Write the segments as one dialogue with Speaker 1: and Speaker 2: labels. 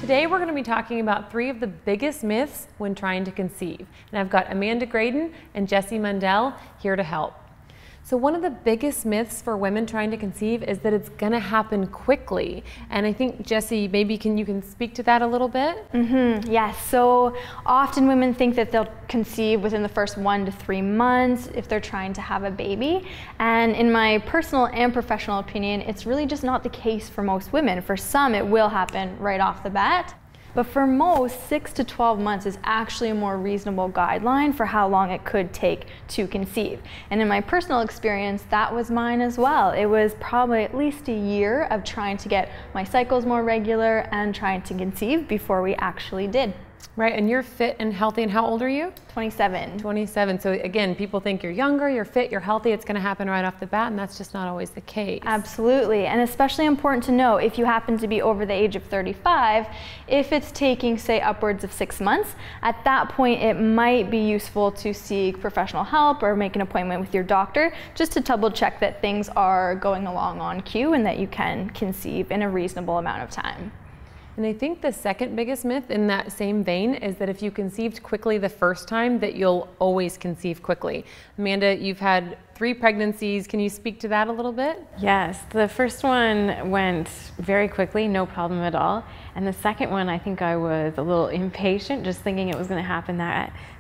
Speaker 1: Today we're going to be talking about 3 of the biggest myths when trying to conceive. And I've got Amanda Graydon and Jessie Mundell here to help. So one of the biggest myths for women trying to conceive is that it's going to happen quickly. And I think, Jessie, maybe you can speak to that a little bit?
Speaker 2: Yes, so often women think that they'll conceive within the first 1 to 3 months if they're trying to have a baby. And in my personal and professional opinion, it's really just not the case for most women. For some, it will happen right off the bat. But for most, 6 to 12 months is actually a more reasonable guideline for how long it could take to conceive. And in my personal experience, that was mine as well. It was probably at least a year of trying to get my cycles more regular and trying to conceive before we actually did.
Speaker 1: Right, and you're fit and healthy, and how old are you?
Speaker 2: 27.
Speaker 1: 27. So again, people think you're younger, you're fit, you're healthy, it's going to happen right off the bat, and that's just not always the case.
Speaker 2: Absolutely, and especially important to know if you happen to be over the age of 35, if it's taking, say, upwards of 6 months, at that point it might be useful to seek professional help or make an appointment with your doctor just to double check that things are going along on cue and that you can conceive in a reasonable amount of time.
Speaker 1: And I think the second biggest myth in that same vein is that if you conceived quickly the first time, that you'll always conceive quickly. Amanda, you've had 3 pregnancies. Can you speak to that a little bit?
Speaker 3: Yes, the first one went very quickly, no problem at all. And the second one, I think I was a little impatient, just thinking it was going to happen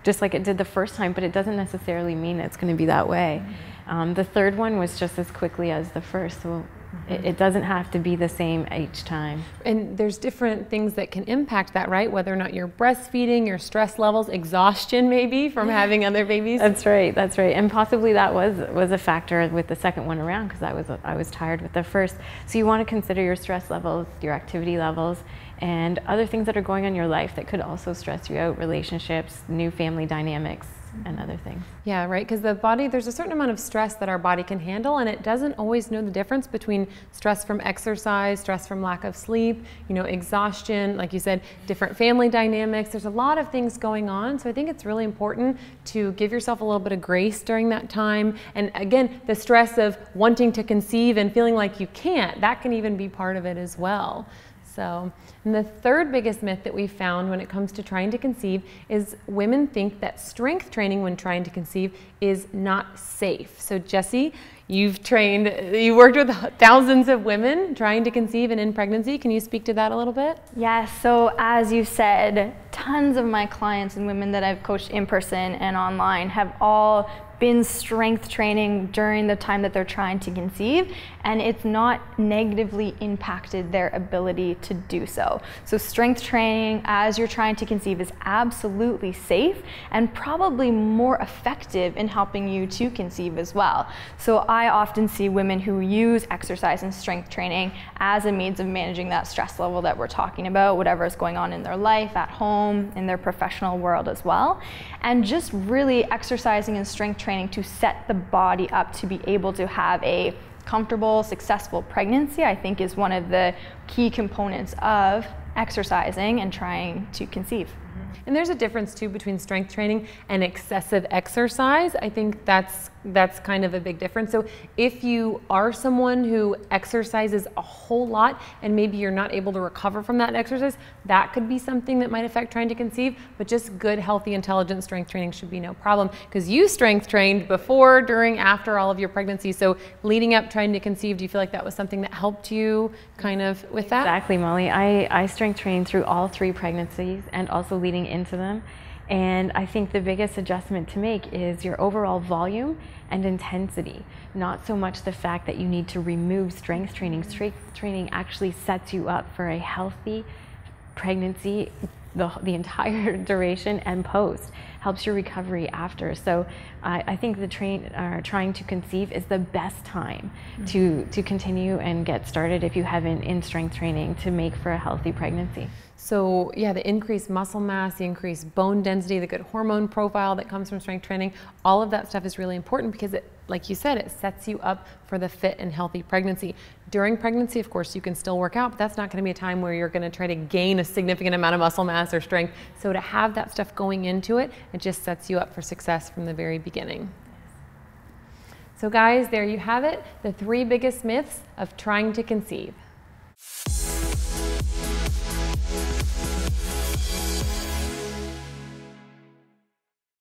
Speaker 3: just like it did the first time, but it doesn't necessarily mean it's going to be that way. The third one was just as quickly as the first. So it doesn't have to be the same each time.
Speaker 1: And there's different things that can impact that, right? Whether or not you're breastfeeding, your stress levels, exhaustion maybe from having other babies.
Speaker 3: That's right, that's right. And possibly that was a factor with the second one around because I was tired with the first. So you want to consider your stress levels, your activity levels, and other things that are going on in your life that could also stress you out, relationships, new family dynamics, and other things.
Speaker 1: Yeah, right, because the body, there's a certain amount of stress that our body can handle, and it doesn't always know the difference between stress from exercise, stress from lack of sleep, exhaustion, like you said, different family dynamics. There's a lot of things going on, so I think it's really important to give yourself a little bit of grace during that time. And again, the stress of wanting to conceive and feeling like you can't, that can even be part of it as well. So, and the third biggest myth that we found when it comes to trying to conceive is women think that strength training when trying to conceive is not safe. So Jessie, you worked with thousands of women trying to conceive and in pregnancy. Can you speak to that a little bit?
Speaker 2: Yes, so as you said, tons of my clients and women that I've coached in person and online have all been strength training during the time that they're trying to conceive, and it's not negatively impacted their ability to do so. So strength training as you're trying to conceive is absolutely safe and probably more effective in helping you to conceive as well. So I often see women who use exercise and strength training as a means of managing that stress level that we're talking about, whatever is going on in their life, at home, in their professional world as well. And just really exercising and strength training to set the body up to be able to have a comfortable, successful pregnancy, I think is one of the key components of exercising and trying to conceive.
Speaker 1: And there's a difference too between strength training and excessive exercise. I think that's kind of a big difference. So if you are someone who exercises a whole lot and maybe you're not able to recover from that exercise, that could be something that might affect trying to conceive. But just good, healthy, intelligent strength training should be no problem, because you strength trained before, during, after all of your pregnancy. So leading up trying to conceive, do you feel like that was something that helped you kind of with that?
Speaker 3: Exactly, Molly. I strength trained through all 3 pregnancies and also leading into them. And I think the biggest adjustment to make is your overall volume and intensity, not so much the fact that you need to remove strength training. Strength training actually sets you up for a healthy pregnancy the entire duration and post, helps your recovery after. So I think trying to conceive is the best time to continue and get started if you haven't in strength training to make for a healthy pregnancy.
Speaker 1: So yeah, the increased muscle mass, the increased bone density, the good hormone profile that comes from strength training, all of that stuff is really important because it, like you said, it sets you up for the fit and healthy pregnancy. During pregnancy, of course, you can still work out, but that's not going to be a time where you're going to try to gain a significant amount of muscle mass or strength. So to have that stuff going into it, it just sets you up for success from the very beginning. So guys, there you have it, the 3 biggest myths of trying to conceive.